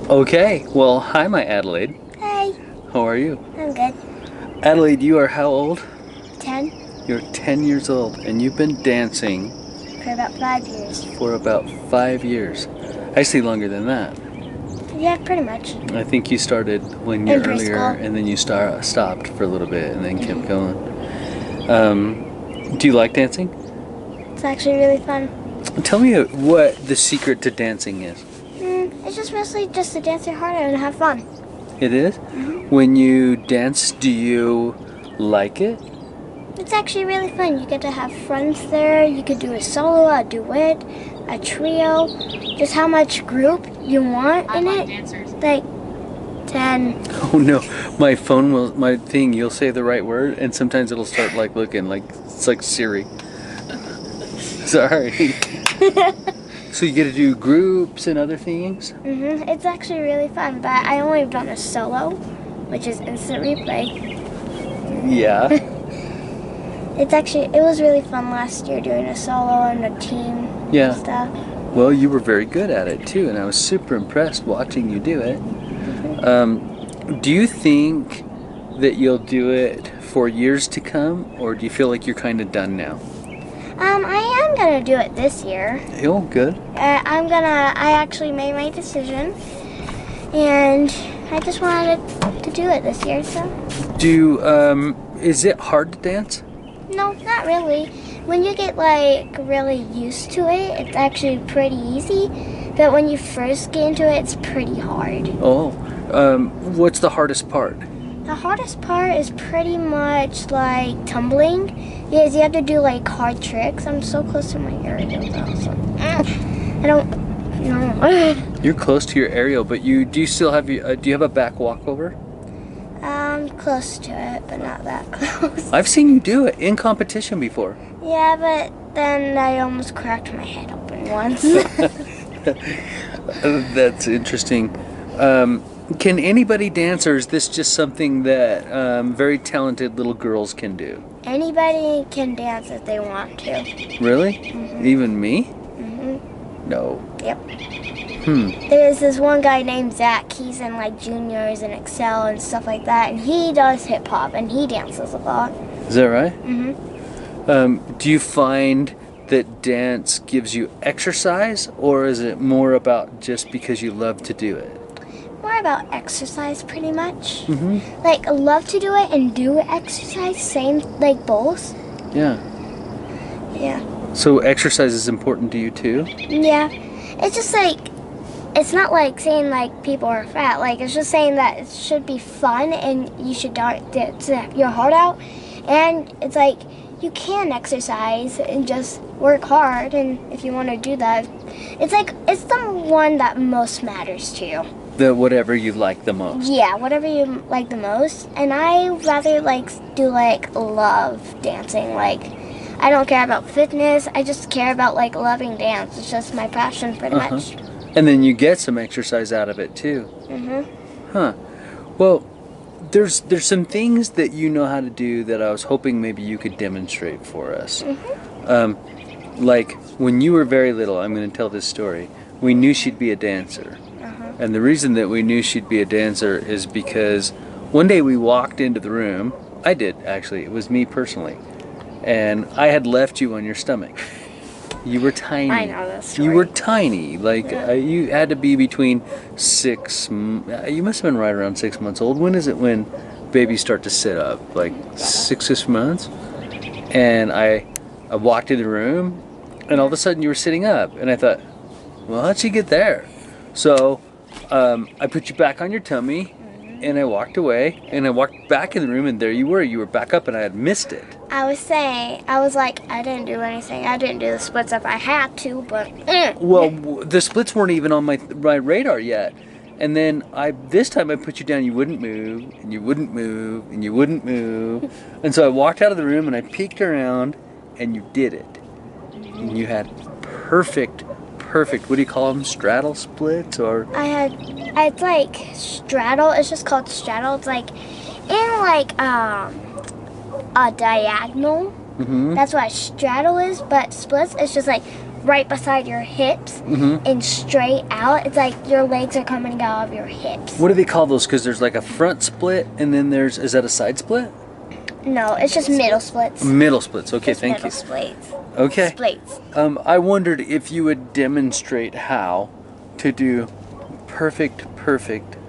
Okay, well, hi, my Adelaide. Hey, How are you? I'm good. Adelaide, you are how old? 10 You're 10 years old, and you've been dancing for about 5 years. for about 5 years. Actually, longer than that. Yeah, pretty much. I think you started 1 year In earlier, preschool. and then you stopped for a little bit, and then kept going. Do you like dancing? It's actually really fun. Tell me what the secret to dancing is. It's just mostly just to dance your heart out and have fun. It is? When you dance, do you like it? It's actually really fun. You get to have friends there. You could do a solo, a duet, a trio. Just how much group you want in it. Dancers. Like 10. Oh no, my thing, you'll say the right word, and sometimes it'll start like looking like it's like Siri. Sorry. So you get to do groups and other things? It's actually really fun, but I only have done a solo, which is instant replay. Yeah. It was really fun last year doing a solo and a team Yeah. stuff. Well, you were very good at it too, and I was super impressed watching you do it. Do you think that you'll do it for years to come, or do you feel like you're kind of done now? I am gonna do it this year. Oh, good. I actually made my decision, and I just wanted to do it this year, so. Is it hard to dance? No, not really. When you get, really used to it, it's actually pretty easy, but when you first get into it, it's pretty hard. Oh, what's the hardest part? The hardest part is pretty much, tumbling, because you have to do, hard tricks. I'm so close to my area, though, so. I don't know. You're close to your aerial, but do you still have do you have a back walkover? Close to it, but not that close. I've seen you do it in competition before. Yeah, but then I almost cracked my head open once. That's interesting. Can anybody dance, or is this just something that very talented little girls can do? Anybody can dance if they want to. Really? Even me? No. Yep. There's this one guy named Zach. He's in juniors and Excel and stuff like that, and he does hip hop and he dances a lot. Is that right? Do you find that dance gives you exercise, or is it more about just because you love to do it? More about exercise, pretty much. Love to do it and do exercise, same, both. Yeah. Yeah. So exercise is important to you too? Yeah. It's just it's not saying people are fat. It's just saying that it should be fun and you should dance your heart out. And it's you can exercise and just work hard, and if you want to do that, it's the one that most matters to you. The whatever you like the most. Yeah, whatever you like the most. And I rather do love dancing. I don't care about fitness. I just care about loving dance. It's just my passion pretty much. And then you get some exercise out of it too. Huh. Well, there's some things that you know how to do that I was hoping maybe you could demonstrate for us. When you were very little, I'm going to tell this story. We knew she'd be a dancer. And the reason that we knew she'd be a dancer is because one day we walked into the room. I did, actually. It was me personally. And I had left you on your stomach. You were tiny. I know that story. You were tiny. You had to be between you must have been right around 6 months old. When is it when babies start to sit up? 6 months? And I walked in the room, and all of a sudden you were sitting up. And I thought, well, how'd she get there? So I put you back on your tummy, and I walked away, and I walked back in the room, and there you were. You were back up, and I had missed it. I didn't do anything. I didn't do the splits if I had to, but... Well, the splits weren't even on my radar yet. And then this time I put you down, you wouldn't move, and you wouldn't move, and you wouldn't move. And so I walked out of the room, and I peeked around, and you did it. And you had perfect, what do you call them, straddle splits, or? It's straddle, it's just called straddle. It's in a diagonal. That's what a straddle is, but splits, it's just right beside your hips and straight out. It's like your legs are coming out of your hips. What do they call those? Because there's like a front split, and then is that a side split? No, it's just middle splits. Middle splits. Okay, Just thank middle you. Splits. Okay. Splits. I wondered if you would demonstrate how to do perfect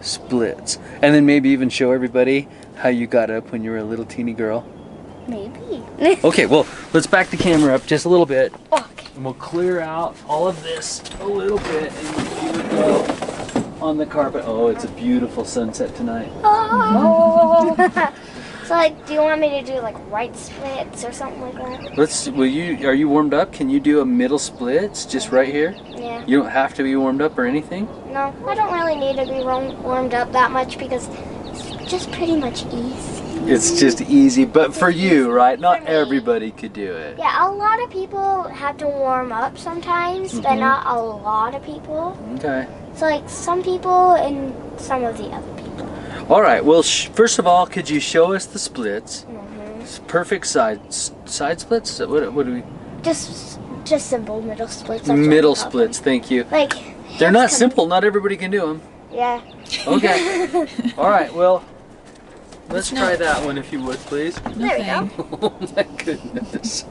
splits, and then maybe even show everybody how you got up when you were a little teeny girl. Maybe. Okay, well, let's back the camera up just a little bit, Okay. and we'll clear out all of this a little bit, and you would go on the carpet. Oh, it's a beautiful sunset tonight. Oh. So, like, do you want me to do, like, right splits or something like that? Are you warmed up? Can you do a middle splits just right here? Yeah. You don't have to be warmed up or anything? No, I don't really need to be warmed up that much because it's just pretty much easy. It's just easy, but for you, right? Not For me. everybody could do it. Yeah, a lot of people have to warm up sometimes, but not a lot of people. Okay. So, like, some people and some of the other people. All right. Well, first of all, could you show us the splits? Perfect side splits. What do we? Just simple middle splits. that's what Middle we call splits. them. Thank you. Like, They're not hips simple. Not everybody can do them. Yeah. Okay. All right. Well, let's try that one if you would, please. There we go. Oh my goodness.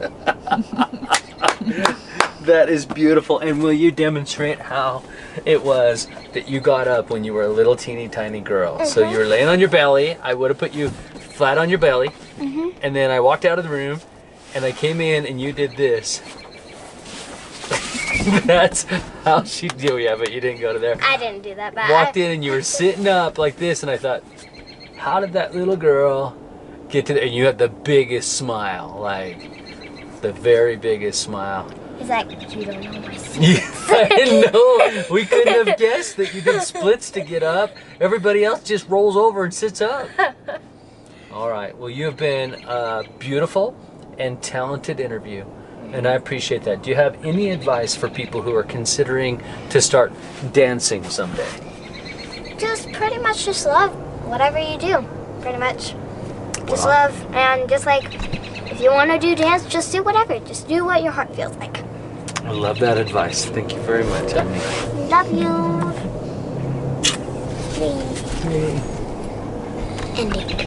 That is beautiful. And will you demonstrate how it was that you got up when you were a little teeny tiny girl? So you were laying on your belly. I would have put you flat on your belly. And then I walked out of the room and I came in and you did this. That's how she do. Yeah, but you didn't go to there. I didn't do that, but Walked in and you were sitting up like this, and I thought, how did that little girl get to there? And you had the biggest smile, like the very biggest smile. It's like, you don't know my I know. We couldn't have guessed that you did splits to get up. Everybody else just rolls over and sits up. All right. Well, you have been a beautiful and talented interview, and I appreciate that. Do you have any advice for people who are considering to start dancing someday? Just pretty much just love whatever you do, pretty much. Just love, and just like, if you want to do dance, just do whatever. Just do what your heart feels like. I love that advice. Thank you very much, Annie. Love you. Ending.